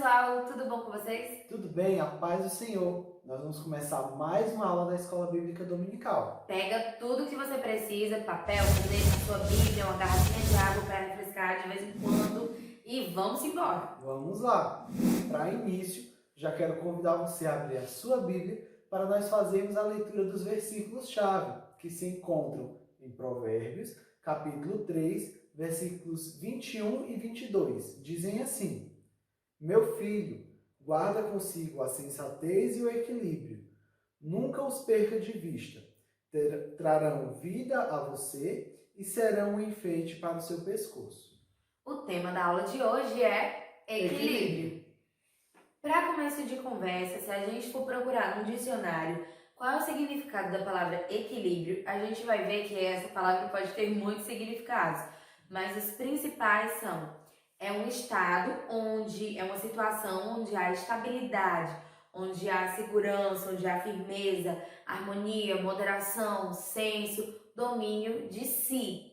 pessoal, tudo bom com vocês? Tudo bem? A paz do Senhor. Nós vamos começar mais uma aula da Escola Bíblica Dominical. Pega tudo que você precisa, papel, caneta, sua Bíblia, uma garrafinha de água para refrescar de vez em quando e vamos embora. Vamos lá! Para início, já quero convidar você a abrir a sua Bíblia para nós fazermos a leitura dos versículos-chave que se encontram em Provérbios, capítulo 3, versículos 21 e 22. Dizem assim: Meu filho, guarda consigo a sensatez e o equilíbrio. Nunca os perca de vista. Trarão vida a você e serão um enfeite para o seu pescoço. O tema da aula de hoje é equilíbrio. Para começo de conversa, se a gente for procurar no dicionário qual é o significado da palavra equilíbrio, a gente vai ver que essa palavra pode ter muitos significados, mas os principais são: é um estado onde, é uma situação onde há estabilidade, onde há segurança, onde há firmeza, harmonia, moderação, senso, domínio de si.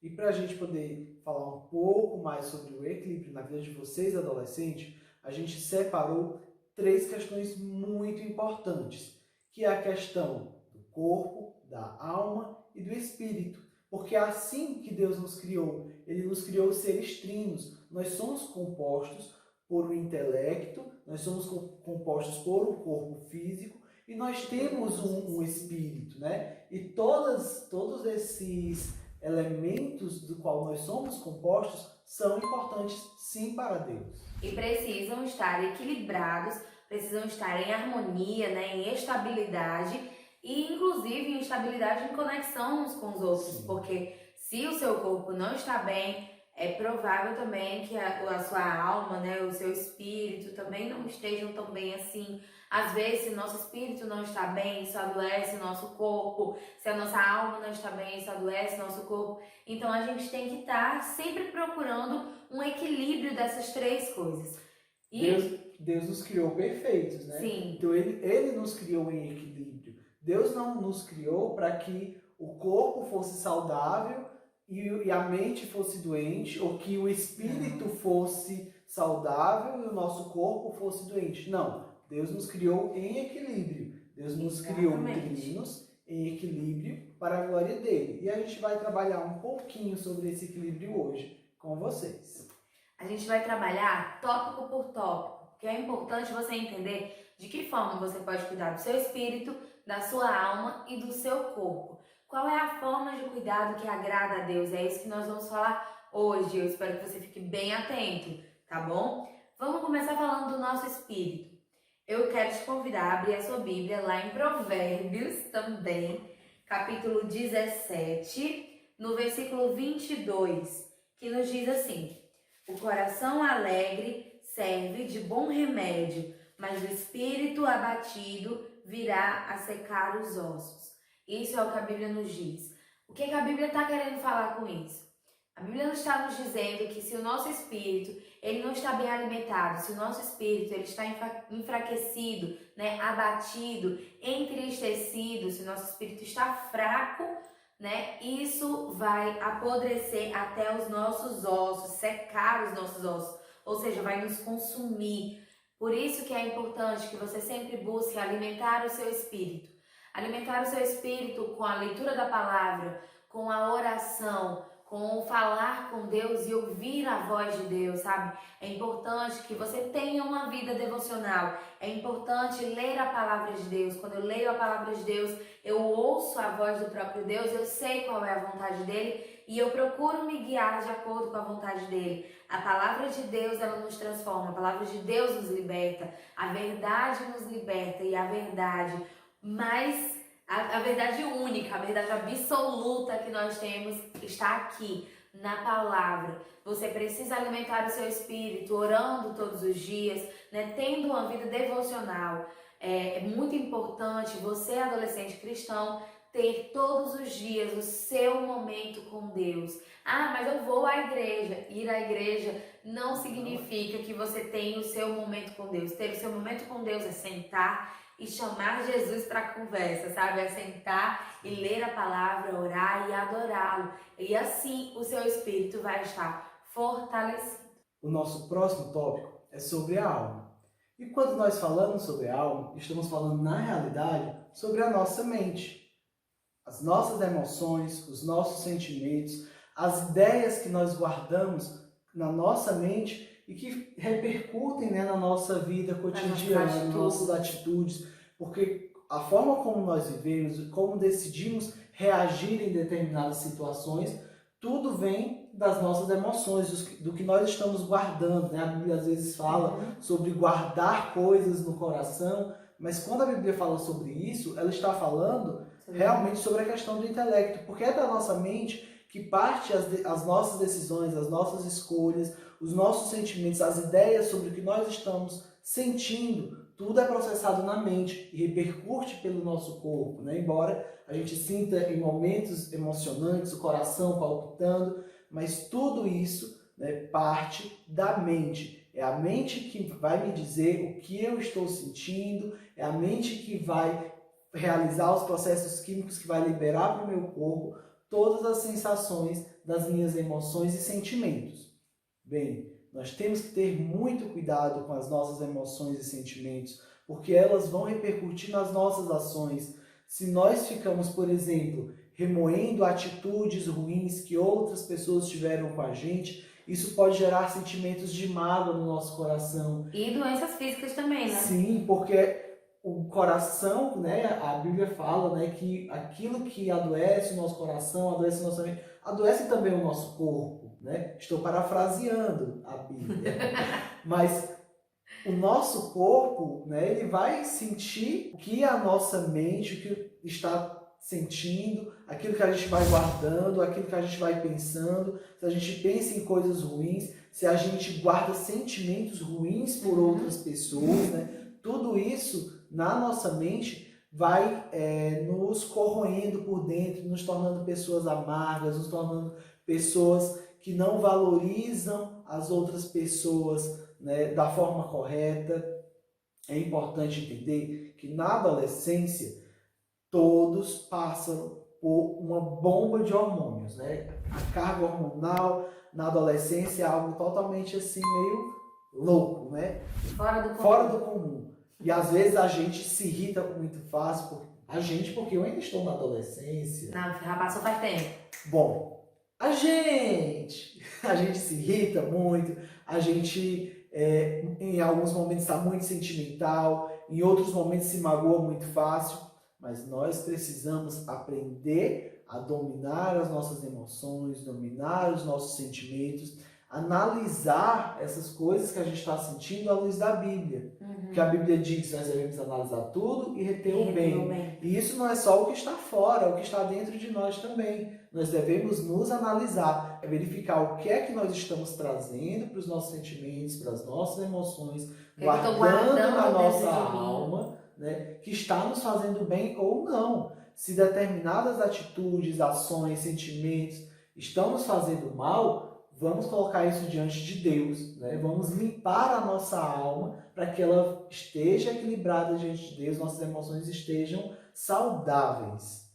E para a gente poder falar um pouco mais sobre o equilíbrio na vida de vocês, adolescentes, a gente separou 3 questões muito importantes, que é a questão do corpo, da alma e do espírito. Porque é assim que Deus nos criou. Ele nos criou seres trinos. Nós somos compostos por um intelecto, nós somos compostos por um corpo físico e nós temos um espírito, né? E todos esses elementos do qual nós somos compostos são importantes sim para Deus. E precisam estar equilibrados, precisam estar em harmonia, né, em estabilidade e inclusive em estabilidade em conexão uns com os outros, Sim. porque se o seu corpo não está bem, é provável também que a sua alma, né, o seu espírito também não estejam tão bem assim. Às vezes, se o nosso espírito não está bem, isso adoece o nosso corpo. Se a nossa alma não está bem, isso adoece o nosso corpo. Então, a gente tem que estar sempre procurando um equilíbrio dessas 3 coisas. Deus nos criou perfeitos, né? Sim. Então, ele nos criou em equilíbrio. Deus não nos criou para que o corpo fosse saudável e a mente fosse doente, ou que o espírito fosse saudável e o nosso corpo fosse doente. Não. Deus nos criou em equilíbrio. Deus nos criou trinos em equilíbrio para a glória dele. E a gente vai trabalhar um pouquinho sobre esse equilíbrio hoje com vocês. A gente vai trabalhar tópico por tópico, porque é importante você entender de que forma você pode cuidar do seu espírito, da sua alma e do seu corpo. Qual é a forma de cuidado que agrada a Deus? É isso que nós vamos falar hoje. Eu espero que você fique bem atento, tá bom? Vamos começar falando do nosso espírito. Eu quero te convidar a abrir a sua Bíblia lá em Provérbios também, capítulo 17, no versículo 22, que nos diz assim: O coração alegre serve de bom remédio, mas o espírito abatido virá a secar os ossos. Isso é o que a Bíblia nos diz. O que a Bíblia está querendo falar com isso? A Bíblia nos está nos dizendo que se o nosso espírito ele não está bem alimentado, se o nosso espírito ele está enfraquecido, né, abatido, entristecido, se o nosso espírito está fraco, né, isso vai apodrecer até os nossos ossos, secar os nossos ossos, ou seja, vai nos consumir. Por isso que é importante que você sempre busque alimentar o seu espírito. Alimentar o seu espírito com a leitura da palavra, com a oração, com o falar com Deus e ouvir a voz de Deus, sabe? É importante que você tenha uma vida devocional. É importante ler a palavra de Deus. Quando eu leio a palavra de Deus, eu ouço a voz do próprio Deus, eu sei qual é a vontade dele e eu procuro me guiar de acordo com a vontade dele. A palavra de Deus, ela nos transforma. A palavra de Deus nos liberta. A verdade nos liberta e a verdade mais... A verdade única, a verdade absoluta que nós temos está aqui, na palavra. Você precisa alimentar o seu espírito, orando todos os dias, né, tendo uma vida devocional. É muito importante você, adolescente cristão, ter todos os dias o seu momento com Deus. Ah, mas eu vou à igreja. Ir à igreja não significa que você tem o seu momento com Deus. Ter o seu momento com Deus é sentar e chamar Jesus para a conversa, sabe? É sentar e ler a palavra, orar e adorá-lo. E assim o seu espírito vai estar fortalecido. O nosso próximo tópico é sobre a alma. E quando nós falamos sobre a alma, estamos falando, na realidade, sobre a nossa mente. As nossas emoções, os nossos sentimentos, as ideias que nós guardamos na nossa mente e que repercutem, né, na nossa vida cotidiana, nas nossas atitudes, porque a forma como nós vivemos, como decidimos reagir em determinadas situações, tudo vem das nossas emoções, do que nós estamos guardando, né? A Bíblia às vezes fala sobre guardar coisas no coração, mas quando a Bíblia fala sobre isso, ela está falando realmente sobre a questão do intelecto, porque é da nossa mente que parte as nossas decisões, as nossas escolhas, os nossos sentimentos, as ideias sobre o que nós estamos sentindo, tudo é processado na mente e repercute pelo nosso corpo, né? Embora a gente sinta em momentos emocionantes o coração palpitando, mas tudo isso, né, parte da mente. É a mente que vai me dizer o que eu estou sentindo, é a mente que vai realizar os processos químicos que vai liberar para o meu corpo todas as sensações das minhas emoções e sentimentos. Bem, nós temos que ter muito cuidado com as nossas emoções e sentimentos, porque elas vão repercutir nas nossas ações. Se nós ficamos, por exemplo, remoendo atitudes ruins que outras pessoas tiveram com a gente, isso pode gerar sentimentos de mágoa no nosso coração. E doenças físicas também, né? Sim, porque o coração, né, a Bíblia fala, né, que aquilo que adoece o nosso coração, adoece o nosso mente, adoece também o nosso corpo, né? Estou parafraseando a Bíblia. Mas o nosso corpo, né, ele vai sentir o que a nossa mente, o que está sentindo, aquilo que a gente vai guardando, aquilo que a gente vai pensando. Se a gente pensa em coisas ruins, se a gente guarda sentimentos ruins por outras pessoas, né? Tudo isso na nossa mente vai nos corroendo por dentro, nos tornando pessoas amargas, nos tornando pessoas que não valorizam as outras pessoas, né, da forma correta. É importante entender que na adolescência todos passam por uma bomba de hormônios, né? A carga hormonal na adolescência é algo totalmente assim meio louco, né? Fora do comum. E às vezes a gente se irrita muito fácil, porque eu ainda estou na adolescência. Não, já passou faz tempo. Bom, a gente se irrita muito, a gente em alguns momentos está muito sentimental, em outros momentos se magoa muito fácil, mas nós precisamos aprender a dominar as nossas emoções, dominar os nossos sentimentos, analisar essas coisas que a gente está sentindo à luz da Bíblia. Porque a Bíblia diz que nós devemos analisar tudo e reter o bem. E isso não é só o que está fora, é o que está dentro de nós também. Nós devemos nos analisar, verificar o que é que nós estamos trazendo para os nossos sentimentos, para as nossas emoções, guardando na nossa alma, né, que está nos fazendo bem ou não. Se determinadas atitudes, ações, sentimentos estão nos fazendo mal, vamos colocar isso diante de Deus, né? Vamos limpar a nossa alma para que ela esteja equilibrada diante de Deus, nossas emoções estejam saudáveis.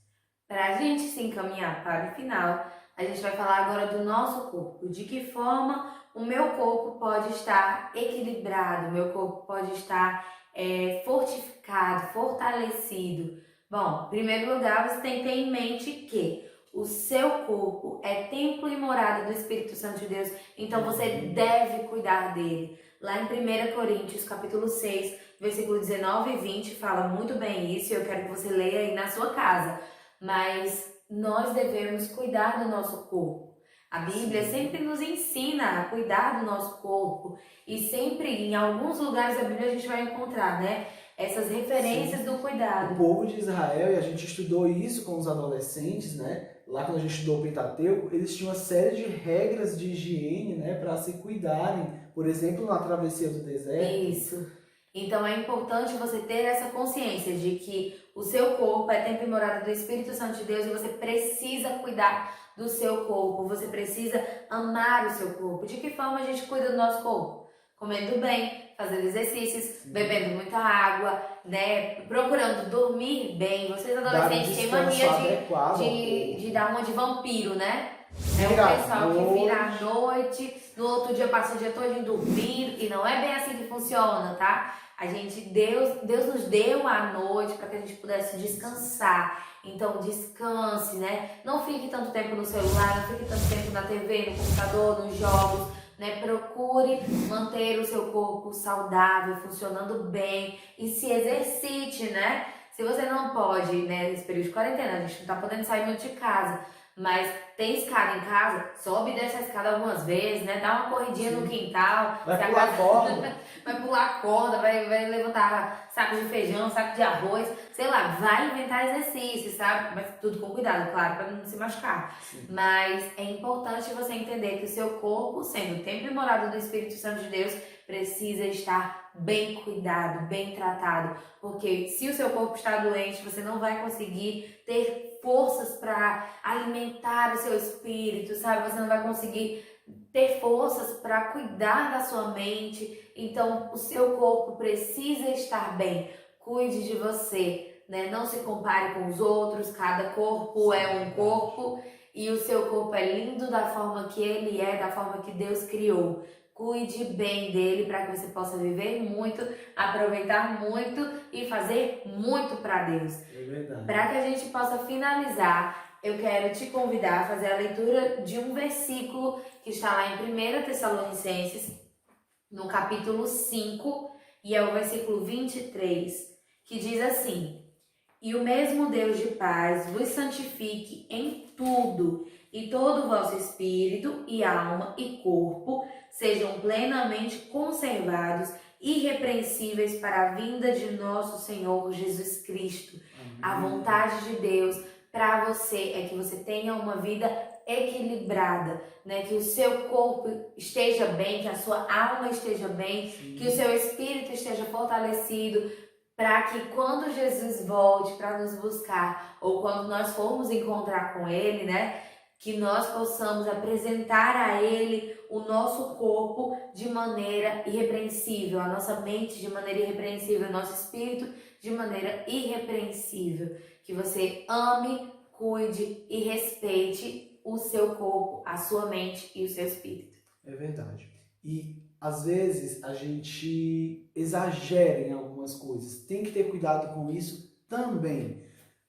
Para a gente se encaminhar para o final, a gente vai falar agora do nosso corpo. De que forma o meu corpo pode estar equilibrado, o meu corpo pode estar fortificado, fortalecido. Bom, em primeiro lugar, você tem que ter em mente que o seu corpo é templo e morada do Espírito Santo de Deus, então você deve cuidar dele. Lá em 1 Coríntios, capítulo 6, versículo 19 e 20, fala muito bem isso, e eu quero que você leia aí na sua casa. Mas nós devemos cuidar do nosso corpo. A Bíblia sempre nos ensina a cuidar do nosso corpo, e sempre, em alguns lugares da Bíblia, a gente vai encontrar, né, essas referências do cuidado. O povo de Israel, e a gente estudou isso com os adolescentes, né? Lá quando a gente estudou o Pentateuco, eles tinham uma série de regras de higiene, né, para se cuidarem. Por exemplo, na travessia do deserto. Isso. Então é importante você ter essa consciência de que o seu corpo é templo e morada do Espírito Santo de Deus e você precisa cuidar do seu corpo, você precisa amar o seu corpo. De que forma a gente cuida do nosso corpo? Comendo bem, fazendo exercícios, bebendo muita água, né? Procurando dormir bem. Vocês adolescentes têm mania de dar uma de vampiro, né? É Vira o pessoal que vira à noite. noite, no outro dia passa o dia todo dormindo, e não é bem assim que funciona, tá? Deus nos deu a noite para que a gente pudesse descansar. Então descanse, né? Não fique tanto tempo no celular, não fique tanto tempo na TV, no computador, nos jogos, né? Procure manter o seu corpo saudável, funcionando bem e se exercite, né? Se você não pode, né, nesse período de quarentena, a gente não tá podendo sair muito de casa, mas tem escada em casa, sobe e desce a escada algumas vezes, né? Dá uma corridinha no Sim. quintal. Vai se a pular casa- corda. Vai pular corda, vai levantar saco de feijão, saco de arroz, sei lá, vai inventar exercícios, sabe? Mas tudo com cuidado, claro, para não se machucar. Sim. Mas é importante você entender que o seu corpo, sendo o templo e morada do Espírito Santo de Deus, precisa estar bem cuidado, bem tratado, porque se o seu corpo está doente, você não vai conseguir ter forças para alimentar o seu espírito, sabe? Você não vai conseguir ter forças para cuidar da sua mente. Então, o seu corpo precisa estar bem. Cuide de você, né? Não se compare com os outros. Cada corpo é um corpo e o seu corpo é lindo da forma que ele é, da forma que Deus criou. Cuide bem dele para que você possa viver muito, aproveitar muito e fazer muito para Deus. É verdade. Para que a gente possa finalizar, eu quero te convidar a fazer a leitura de um versículo que está lá em 1 Tessalonicenses, no capítulo 5, e é o versículo 23, que diz assim: E o mesmo Deus de paz vos santifique em tudo, e todo o vosso espírito e alma e corpo sejam plenamente conservados, irrepreensíveis para a vinda de nosso Senhor Jesus Cristo. A vontade de Deus para você é que você tenha uma vida equilibrada, né? Que o seu corpo esteja bem, que a sua alma esteja bem, Sim. que o seu espírito esteja fortalecido, para que quando Jesus volte para nos buscar, ou quando nós formos encontrar com Ele, né? Que nós possamos apresentar a Ele o nosso corpo de maneira irrepreensível, a nossa mente de maneira irrepreensível, o nosso espírito de maneira irrepreensível. Que você ame, cuide e respeite o seu corpo, a sua mente e o seu espírito. É verdade. E às vezes a gente exagera em algumas coisas. Tem que ter cuidado com isso também.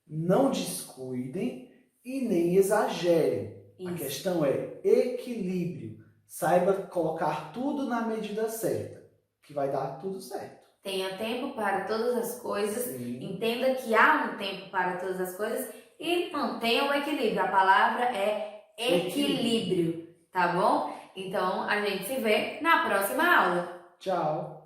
Não descuidem e nem exagerem. Isso. A questão é equilíbrio. Saiba colocar tudo na medida certa, que vai dar tudo certo. Tenha tempo para todas as coisas. Sim. Entenda que há um tempo para todas as coisas e mantenha o equilíbrio. A palavra é equilíbrio, tá bom? Então a gente se vê na próxima aula. Tchau.